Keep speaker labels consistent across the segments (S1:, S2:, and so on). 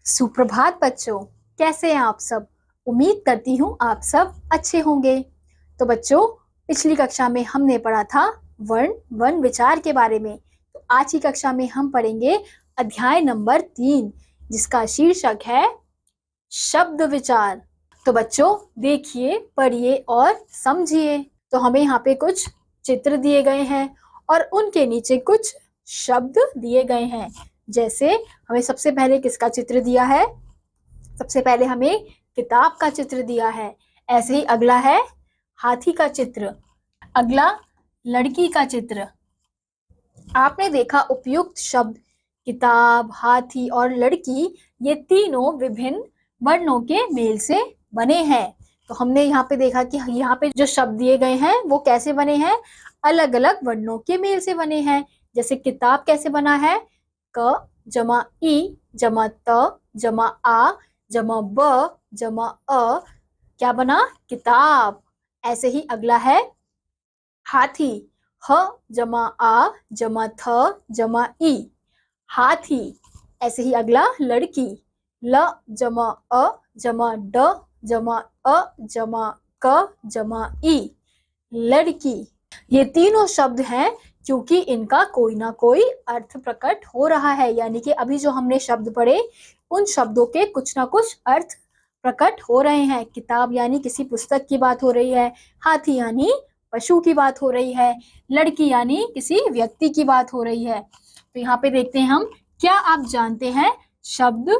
S1: सुप्रभात बच्चों, कैसे हैं आप सब। उम्मीद करती हूँ आप सब अच्छे होंगे। तो बच्चों, पिछली कक्षा में हमने पढ़ा था वर्ण विचार के बारे में। तो आज की कक्षा में हम पढ़ेंगे अध्याय नंबर 3, जिसका शीर्षक है शब्द विचार। तो बच्चों, देखिए, पढ़िए और समझिए। तो हमें यहाँ पे कुछ चित्र दिए गए हैं और उनके नीचे कुछ शब्द दिए गए हैं। जैसे हमें सबसे पहले किसका चित्र दिया है? सबसे पहले हमें किताब का चित्र दिया है। ऐसे ही अगला है हाथी का चित्र, अगला लड़की का चित्र। आपने देखा उपयुक्त शब्द किताब, हाथी और लड़की ये तीनों विभिन्न वर्णों के मेल से बने हैं। तो हमने यहाँ पे देखा कि यहाँ पे जो शब्द दिए गए हैं वो कैसे बने हैं? अलग अलग वर्णों के मेल से बने हैं। जैसे किताब कैसे बना है? क जमा ई जमा त जमा आ जमा ब जमा अ, क्या बना? किताब। ऐसे ही अगला है हाथी, ह जमा आ जमा थ जमा ई, हाथी। ऐसे ही अगला लड़की, ल जमा अ जमा ड जमा अ जमा क जमा ई, लड़की। ये तीनों शब्द हैं क्योंकि इनका कोई ना कोई अर्थ प्रकट हो रहा है। यानी कि अभी जो हमने शब्द पढ़े उन शब्दों के कुछ ना कुछ अर्थ प्रकट हो रहे हैं। किताब यानी किसी पुस्तक की बात हो रही है, हाथी यानी पशु की बात हो रही है, लड़की यानी किसी व्यक्ति की बात हो रही है। तो यहाँ पे देखते हैं हम, क्या आप जानते हैं शब्द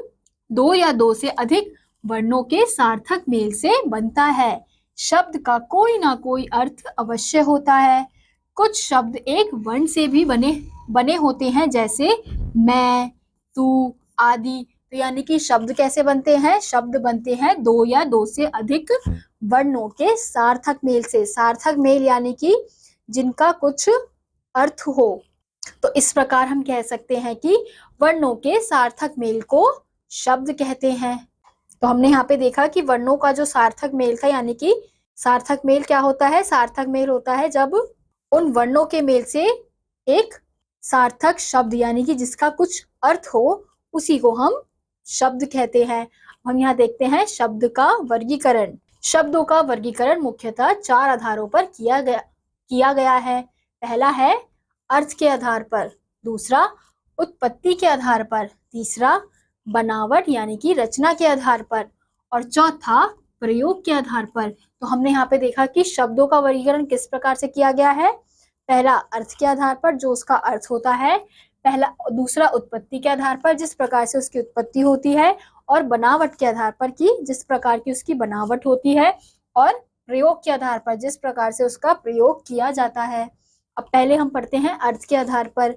S1: दो या दो से अधिक वर्णों के सार्थक मेल से बनता है। शब्द का कोई ना कोई अर्थ अवश्य होता है। कुछ शब्द एक वर्ण से भी बने होते हैं, जैसे मैं, तू आदि। तो यानी कि शब्द कैसे बनते हैं? शब्द बनते हैं दो या दो से अधिक वर्णों के सार्थक मेल से। सार्थक मेल यानी कि जिनका कुछ अर्थ हो। तो इस प्रकार हम कह सकते हैं कि वर्णों के सार्थक मेल को शब्द कहते हैं। तो हमने यहाँ पे देखा कि वर्णों का जो सार्थक मेल था, यानी कि सार्थक मेल क्या होता है? सार्थक मेल होता है जब उन वर्णों के मेल से एक सार्थक शब्द यानी कि जिसका कुछ अर्थ हो, उसी को हम शब्द कहते हैं। हम यहाँ देखते हैं शब्द का वर्गीकरण। शब्दों का वर्गीकरण मुख्यतः 4 आधारों पर किया गया है। पहला है अर्थ के आधार पर, दूसरा उत्पत्ति के आधार पर, तीसरा बनावट यानी कि रचना के आधार पर, और चौथा प्रयोग के आधार पर। तो हमने यहाँ पे देखा कि शब्दों का वर्गीकरण किस प्रकार से किया गया है। पहला अर्थ के आधार पर, जो उसका अर्थ होता है पहला, दूसरा उत्पत्ति के आधार पर, जिस प्रकार से उसकी उत्पत्ति होती है, और बनावट के आधार पर कि जिस प्रकार की उसकी बनावट होती है, और प्रयोग के आधार पर जिस प्रकार से उसका प्रयोग किया जाता है। अब पहले हम पढ़ते हैं अर्थ के आधार पर।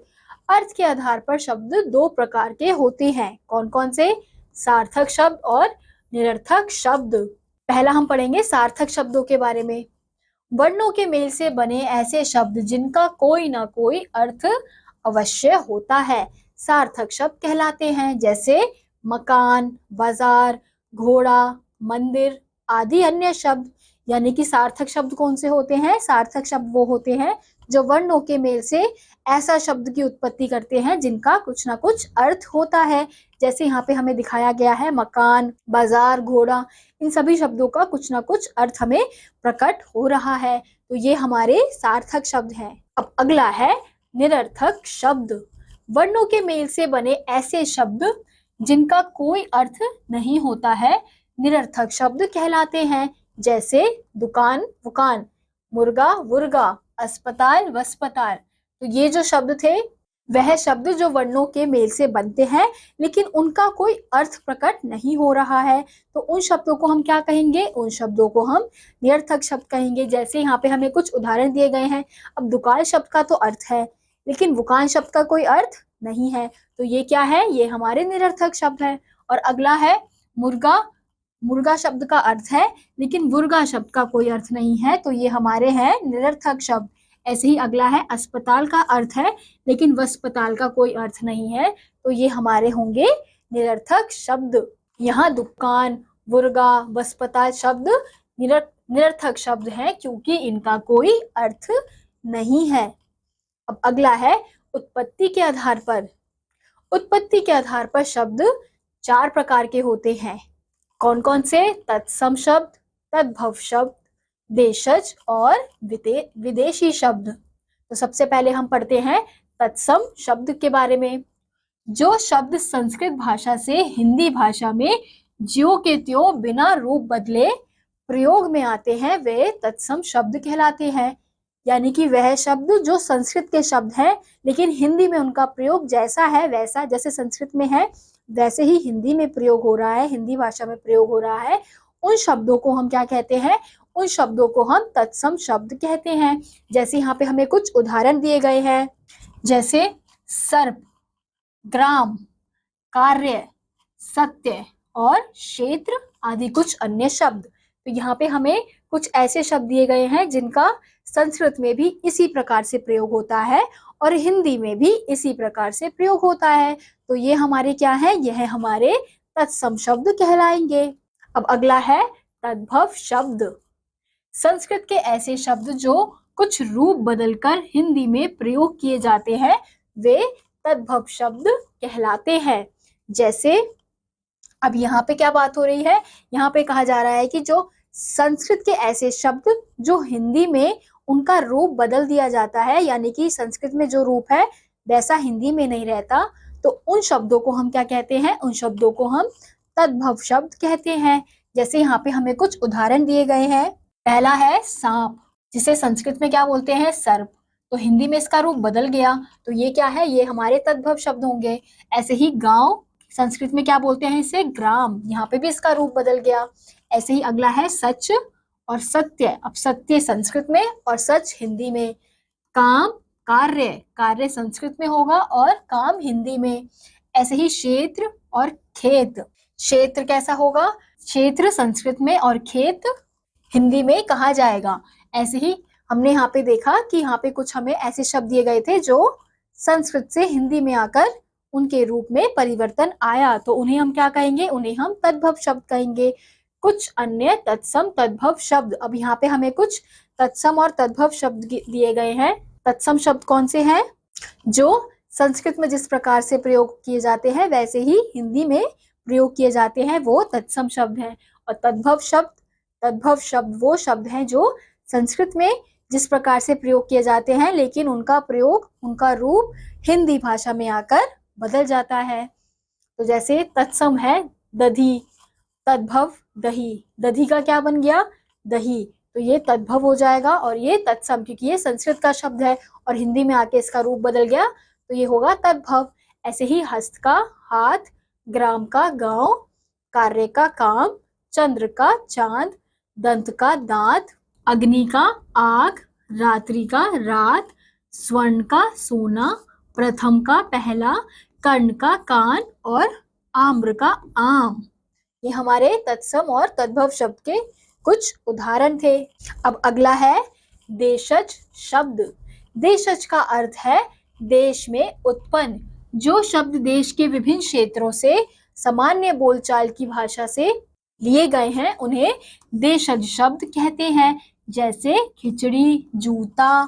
S1: अर्थ के आधार पर शब्द दो प्रकार के होते हैं। कौन कौन से? सार्थक शब्द और निरर्थक शब्द। पहला हम पढ़ेंगे सार्थक शब्दों के बारे में। वर्णों के मेल से बने ऐसे शब्द जिनका कोई ना कोई अर्थ अवश्य होता है, सार्थक शब्द कहलाते हैं। जैसे मकान, बाजार, घोड़ा, मंदिर आदि अन्य शब्द। यानी कि सार्थक शब्द कौन से होते हैं? सार्थक शब्द वो होते हैं जो वर्णों के मेल से ऐसा शब्द की उत्पत्ति करते हैं जिनका कुछ ना कुछ अर्थ होता है। जैसे यहाँ पे हमें दिखाया गया है मकान, बाजार, घोड़ा, इन सभी शब्दों का कुछ ना कुछ अर्थ हमें प्रकट हो रहा है। तो ये हमारे सार्थक शब्द हैं। अब अगला है निरर्थक शब्द। वर्णों के मेल से बने ऐसे शब्द जिनका कोई अर्थ नहीं होता है, निरर्थक शब्द कहलाते हैं। जैसे दुकान, वुकान, मुर्गा, वुर्गा, अस्पताल, वस्पताल। तो ये जो शब्द थे वह शब्द जो वर्णों के मेल से बनते हैं लेकिन उनका कोई अर्थ प्रकट नहीं हो रहा है, तो उन शब्दों को हम क्या कहेंगे? उन शब्दों को हम निरर्थक शब्द कहेंगे। जैसे यहाँ पे हमें कुछ उदाहरण दिए गए हैं। अब दुकान शब्द का तो अर्थ है लेकिन वुकान शब्द का कोई अर्थ नहीं है, तो ये क्या है? ये हमारे निरर्थक शब्द है। और अगला है मुर्गा। मुर्गा शब्द का अर्थ है लेकिन वुर्गा शब्द का कोई अर्थ नहीं है, तो ये हमारे हैं निरर्थक शब्द। ऐसे ही अगला है अस्पताल का अर्थ है लेकिन वस्पताल का कोई अर्थ नहीं है, तो ये हमारे होंगे निरर्थक शब्द। यहाँ दुकान, मुर्गा, वस्पताल शब्द निरर्थक शब्द हैं क्योंकि इनका कोई अर्थ नहीं है। अब अगला है उत्पत्ति के आधार पर। उत्पत्ति के आधार पर शब्द 4 प्रकार के होते हैं। कौन कौन से? तत्सम शब्द, तद्भव शब्द, देशज और विदेशी शब्द। तो सबसे पहले हम पढ़ते हैं तत्सम शब्द के बारे में। जो शब्द संस्कृत भाषा से हिंदी भाषा में ज्यों के त्यों बिना रूप बदले प्रयोग में आते हैं वे तत्सम शब्द कहलाते हैं। यानी कि वह शब्द जो संस्कृत के शब्द हैं लेकिन हिंदी में उनका प्रयोग जैसा है वैसा, जैसे संस्कृत में है वैसे ही हिंदी में प्रयोग हो रहा है, हिंदी भाषा में प्रयोग हो रहा है, उन शब्दों को हम क्या कहते हैं? उन शब्दों को हम तत्सम शब्द कहते हैं। जैसे यहाँ पे हमें कुछ उदाहरण दिए गए हैं, जैसे सर्प, ग्राम, कार्य, सत्य और क्षेत्र आदि कुछ अन्य शब्द। तो यहाँ पे हमें कुछ ऐसे शब्द दिए गए हैं जिनका संस्कृत में भी इसी प्रकार से प्रयोग होता है और हिंदी में भी इसी प्रकार से प्रयोग होता है। तो ये हमारे क्या है? यह हमारे तत्सम शब्द कहलाएंगे। अब अगला है तद्भव शब्द। संस्कृत के ऐसे शब्द जो कुछ रूप बदलकर हिंदी में प्रयोग किए जाते हैं वे तद्भव शब्द कहलाते हैं। जैसे अब यहाँ पे क्या बात हो रही है? यहाँ पे कहा जा रहा है कि जो संस्कृत के ऐसे शब्द जो हिंदी में उनका रूप बदल दिया जाता है, यानी कि संस्कृत में जो रूप है वैसा हिंदी में नहीं रहता, तो उन शब्दों को हम क्या कहते हैं? उन शब्दों को हम तद्भव शब्द कहते हैं। जैसे यहाँ पे हमें कुछ उदाहरण दिए गए हैं। पहला है सांप, जिसे संस्कृत में क्या बोलते हैं? सर्प। तो हिंदी में इसका रूप बदल गया, तो ये क्या है? ये हमारे तद्भव शब्द होंगे। ऐसे ही गांव, संस्कृत में क्या बोलते हैं? इसे ग्राम। यहाँ पे भी इसका रूप बदल गया। ऐसे ही अगला है सच और सत्य। अब सत्य संस्कृत में और सच हिंदी में। काम, कार्य, कार्य संस्कृत में होगा और काम हिंदी में। ऐसे ही क्षेत्र और खेत। क्षेत्र कैसा होगा? क्षेत्र संस्कृत में और खेत हिंदी में कहा जाएगा। ऐसे ही हमने यहाँ पे देखा कि यहाँ पे कुछ हमें ऐसे शब्द दिए गए थे जो संस्कृत से हिंदी में आकर उनके रूप में परिवर्तन आया, तो उन्हें हम क्या कहेंगे? उन्हें हम तद्भव शब्द कहेंगे। कुछ अन्य तत्सम तद्भव शब्द। अब यहाँ पे हमें कुछ तत्सम और तद्भव शब्द दिए गए हैं। तत्सम शब्द कौन से हैं? जो संस्कृत में जिस प्रकार से प्रयोग किए जाते हैं वैसे ही हिंदी में प्रयोग किए जाते हैं, वो तत्सम शब्द हैं। और तद्भव शब्द वो शब्द हैं जो संस्कृत में जिस प्रकार से प्रयोग किए जाते हैं लेकिन उनका प्रयोग, उनका रूप हिंदी भाषा में आकर बदल जाता है। तो जैसे तत्सम है दधी, तद्भव दही। दधी का क्या बन गया? दही। तो ये तद्भव हो जाएगा और ये तत्सम, क्योंकि ये संस्कृत का शब्द है और हिंदी में आके इसका रूप बदल गया तो ये होगा तद्भव। ऐसे ही हस्त का हाथ, ग्राम का गांव, कार्य का काम, चंद्र का चांद, दंत का दांत, अग्नि का आग, रात्रि का रात, स्वर्ण का सोना, प्रथम का पहला, कर्ण का कान और आम्र का आम। ये हमारे तत्सम और तद्भव शब्द के कुछ उदाहरण थे। अब अगला है देशज शब्द। देशज का अर्थ है देश में उत्पन्न। जो शब्द देश के विभिन्न क्षेत्रों से सामान्य बोलचाल की भाषा से लिए गए हैं उन्हें देशज शब्द कहते हैं। जैसे खिचड़ी, जूता,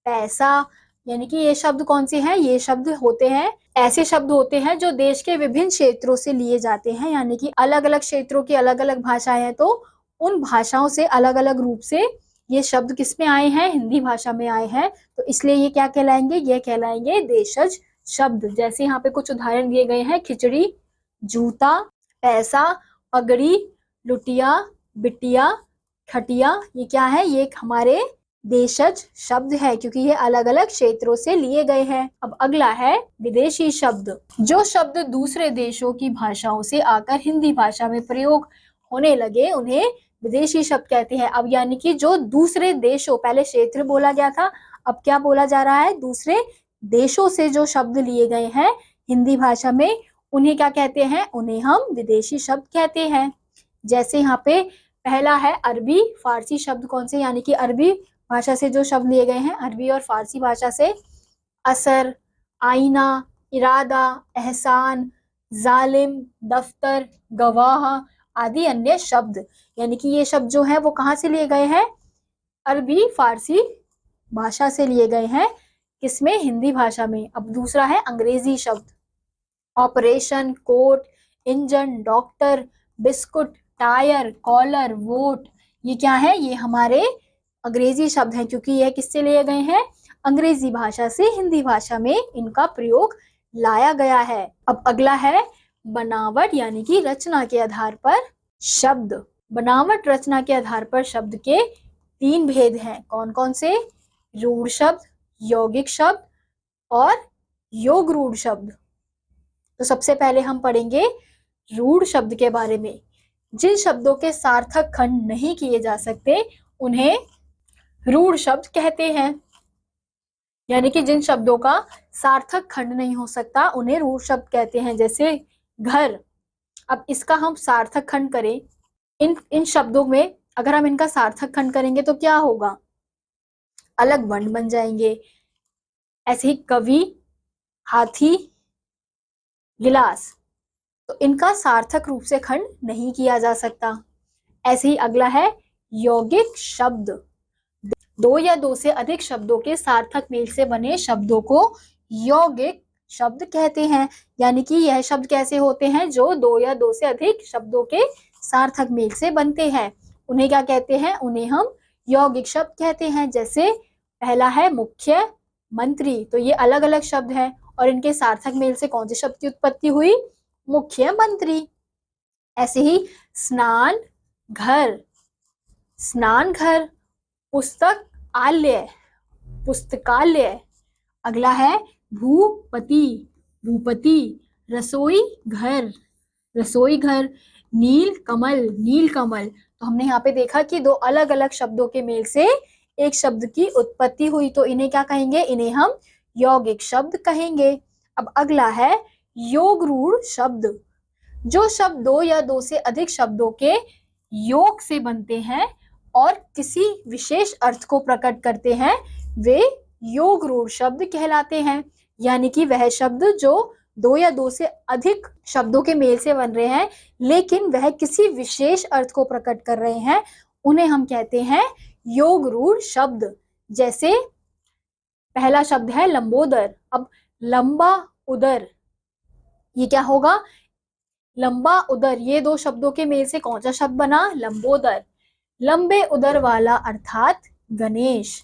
S1: पैसा। यानी कि ये शब्द कौन से हैं? ये शब्द होते हैं, ऐसे शब्द होते हैं जो देश के विभिन्न क्षेत्रों से लिए जाते हैं। यानी कि अलग अलग क्षेत्रों की अलग अलग भाषाएं हैं, तो उन भाषाओं से अलग अलग रूप से ये शब्द किस में आए हैं? हिंदी भाषा में आए हैं, तो इसलिए ये क्या कहलाएंगे? ये कहलाएंगे देशज शब्द। जैसे यहाँ पे कुछ उदाहरण दिए गए हैं, खिचड़ी, जूता, पैसा, पगड़ी, लुटिया, बिटिया, खटिया। ये क्या है? ये हमारे देशज शब्द है क्योंकि ये अलग अलग क्षेत्रों से लिए गए हैं। अब अगला है विदेशी शब्द। जो शब्द दूसरे देशों की भाषाओं से आकर हिंदी भाषा में प्रयोग होने लगे उन्हें विदेशी शब्द कहते हैं। अब यानी कि जो दूसरे देशों, पहले क्षेत्र बोला गया था, अब क्या बोला जा रहा है? दूसरे देशों से जो शब्द लिए गए हैं हिंदी भाषा में उन्हें क्या कहते हैं? उन्हें हम विदेशी शब्द कहते हैं। जैसे यहाँ पे पहला है अरबी फारसी शब्द। कौन से? यानी कि अरबी भाषा से जो शब्द लिए गए हैं, अरबी और फारसी भाषा से। असर, आईना, इरादा, एहसान, जालिम, दफ्तर, गवाह आदि अन्य शब्द। यानी कि ये शब्द जो है वो कहाँ से लिए गए हैं? अरबी फारसी भाषा से लिए गए हैं। किसमें? हिंदी भाषा में। अब दूसरा है अंग्रेजी शब्द। Operation, court, engine, doctor, biscuit, tyre, collar, vote, ये क्या है? ये हमारे अंग्रेजी शब्द हैं, क्योंकि यह किससे लिए गए हैं? अंग्रेजी भाषा से हिंदी भाषा में इनका प्रयोग लाया गया है। अब अगला है बनावट यानी कि रचना के आधार पर शब्द। बनावट रचना के आधार पर शब्द के 3 भेद हैं। कौन कौन से? रूढ़ शब्द, यौगिक शब्द और योग रूढ़ शब्द। तो सबसे पहले हम पढ़ेंगे रूढ़ शब्द के बारे में। जिन शब्दों के सार्थक खंड नहीं किए जा सकते उन्हें रूढ़ शब्द कहते हैं। यानी कि जिन शब्दों का सार्थक खंड नहीं हो सकता उन्हें रूढ़ शब्द कहते हैं। जैसे घर, अब इसका हम सार्थक खंड करें, इन शब्दों में अगर हम इनका सार्थक खंड करेंगे तो क्या होगा? अलग वर्ण बन जाएंगे। ऐसे ही कवि, हाथी, गिलास, तो इनका सार्थक रूप से खंड नहीं किया जा सकता। ऐसे ही अगला है यौगिक शब्द। 2 या 2 से अधिक शब्दों के सार्थक मेल से बने शब्दों को यौगिक शब्द कहते हैं। यानी कि यह शब्द कैसे होते हैं? जो 2 या 2 से अधिक शब्दों के सार्थक मेल से बनते हैं, उन्हें क्या कहते हैं? उन्हें हम यौगिक शब्द कहते हैं। जैसे पहला है मुख्य, मंत्री, तो ये अलग अलग शब्द हैं और इनके सार्थक मेल से कौन से शब्द की उत्पत्ति हुई? मुख्य मंत्री। ऐसे ही स्नान घर, स्नान घर, पुस्तक आलय, पुस्तकालय। अगला है भूपति, भूपति, रसोई घर, रसोई घर, नील कमल, नील कमल। तो हमने यहाँ पे देखा कि 2 अलग अलग शब्दों के मेल से एक शब्द की उत्पत्ति हुई, तो इन्हें क्या कहेंगे? इन्हें हम यौगिक शब्द कहेंगे। अब अगला है योग रूढ़ शब्द। जो शब्द 2 या 2 से अधिक शब्दों के योग से बनते हैं और किसी विशेष अर्थ को प्रकट करते हैं, वे योग रूढ़ शब्द कहलाते हैं। यानी कि वह शब्द जो 2 या 2 से अधिक शब्दों के मेल से बन रहे हैं लेकिन वह किसी विशेष अर्थ को प्रकट कर रहे हैं, उन्हें हम कहते हैं योग रूढ़ शब्द। जैसे पहला शब्द है लंबोदर। अब लंबा उदर, ये क्या होगा? लंबा उदर, ये 2 शब्दों के मेल से कौन सा शब्द बना? लंबोदर। लंबे उदर वाला अर्थात गणेश।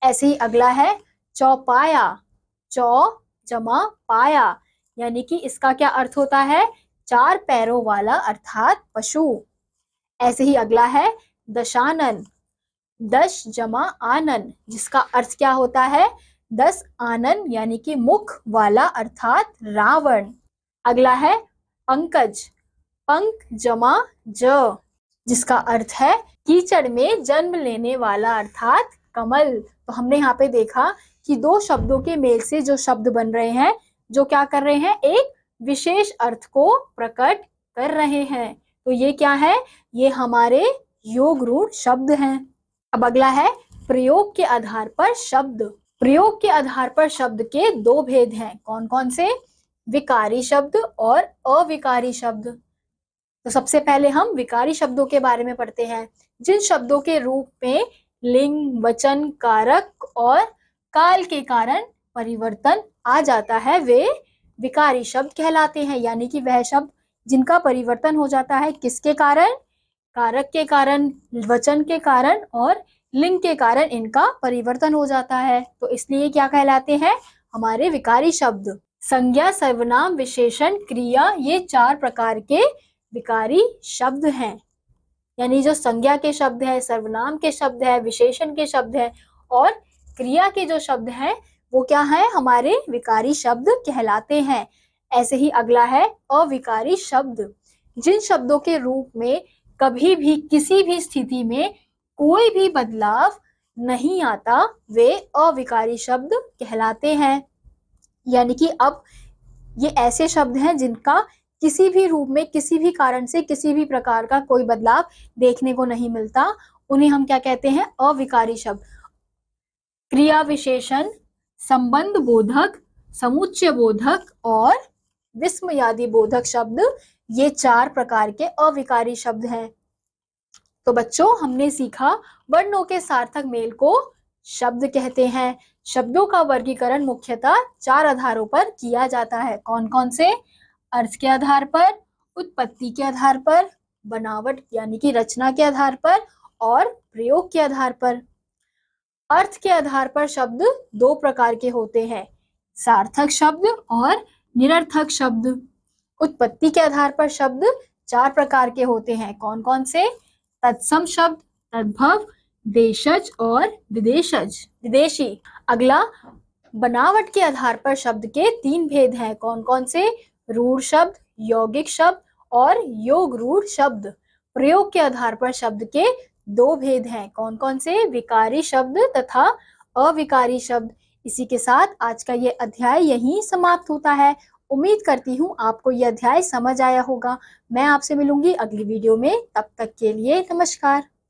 S1: ऐसे ही अगला है चौपाया, चौ जमा पाया, यानी कि इसका क्या अर्थ होता है? 4 पैरों वाला अर्थात पशु। ऐसे ही अगला है दशानन, दश जमा आनन, जिसका अर्थ क्या होता है? 10 आनन, यानी कि मुख वाला अर्थात रावण। अगला है पंकज, पंक जमा ज, जिसका अर्थ है कीचड़ में जन्म लेने वाला अर्थात कमल। तो हमने यहाँ पे देखा कि 2 शब्दों के मेल से जो शब्द बन रहे हैं, जो क्या कर रहे हैं? एक विशेष अर्थ को प्रकट कर रहे हैं। तो ये क्या है? ये हमारे योग रूढ़ शब्द हैं। अब अगला है प्रयोग के आधार पर शब्द। प्रयोग के आधार पर शब्द के 2 भेद हैं। कौन कौन से? विकारी शब्द और अविकारी शब्द। तो सबसे पहले हम विकारी शब्दों के बारे में पढ़ते हैं। जिन शब्दों के रूप में लिंग, वचन, कारक और काल के कारण परिवर्तन आ जाता है, वे विकारी शब्द कहलाते हैं। यानी कि वह शब्द जिनका परिवर्तन हो जाता है किसके कारण? कारक के कारण, वचन के कारण और लिंग के कारण इनका परिवर्तन हो जाता है, तो इसलिए क्या कहलाते हैं? हमारे विकारी शब्द। संज्ञा, सर्वनाम, विशेषण, क्रिया, ये 4 प्रकार के विकारी शब्द हैं। यानी जो संज्ञा के शब्द है, सर्वनाम के शब्द है, विशेषण के शब्द है और क्रिया के जो शब्द हैं वो क्या है? हमारे विकारी शब्द कहलाते हैं। ऐसे ही अगला है अविकारी शब्द। जिन शब्दों के रूप में कभी भी किसी भी स्थिति में कोई भी बदलाव नहीं आता, वे अविकारी शब्द कहलाते हैं। यानी कि अब ये ऐसे शब्द हैं जिनका किसी भी रूप में, किसी भी कारण से, किसी भी प्रकार का कोई बदलाव देखने को नहीं मिलता, उन्हें हम क्या कहते हैं? अविकारी शब्द। क्रिया, विशेषण, संबंध बोधक, समुच्चय बोधक और विस्मयादि बोधक शब्द, ये 4 प्रकार के अविकारी शब्द हैं। तो बच्चों, हमने सीखा वर्णों के सार्थक मेल को शब्द कहते हैं। शब्दों का वर्गीकरण मुख्यतः 4 आधारों पर किया जाता है। कौन कौन से? अर्थ के आधार पर, उत्पत्ति के आधार पर, बनावट यानी कि रचना के आधार पर और प्रयोग के आधार पर। अर्थ के आधार पर शब्द दो प्रकार के होते हैं, सार्थक शब्द और निरर्थक शब्द। उत्पत्ति के आधार पर शब्द चार प्रकार के होते हैं, कौन कौन से? तत्सम शब्द, तद्भव, देशज और विदेशी। अगला, बनावट के आधार पर शब्द के तीन भेद हैं, कौन कौन से? रूढ़ शब्द, यौगिक शब्द और योग रूढ़ शब्द। प्रयोग के आधार पर शब्द के दो भेद हैं, कौन कौन से? विकारी शब्द तथा अविकारी शब्द। इसी के साथ आज का ये अध्याय यहीं समाप्त होता है। उम्मीद करती हूँ आपको यह अध्याय समझ आया होगा। मैं आपसे मिलूंगी अगली वीडियो में, तब तक के लिए नमस्कार।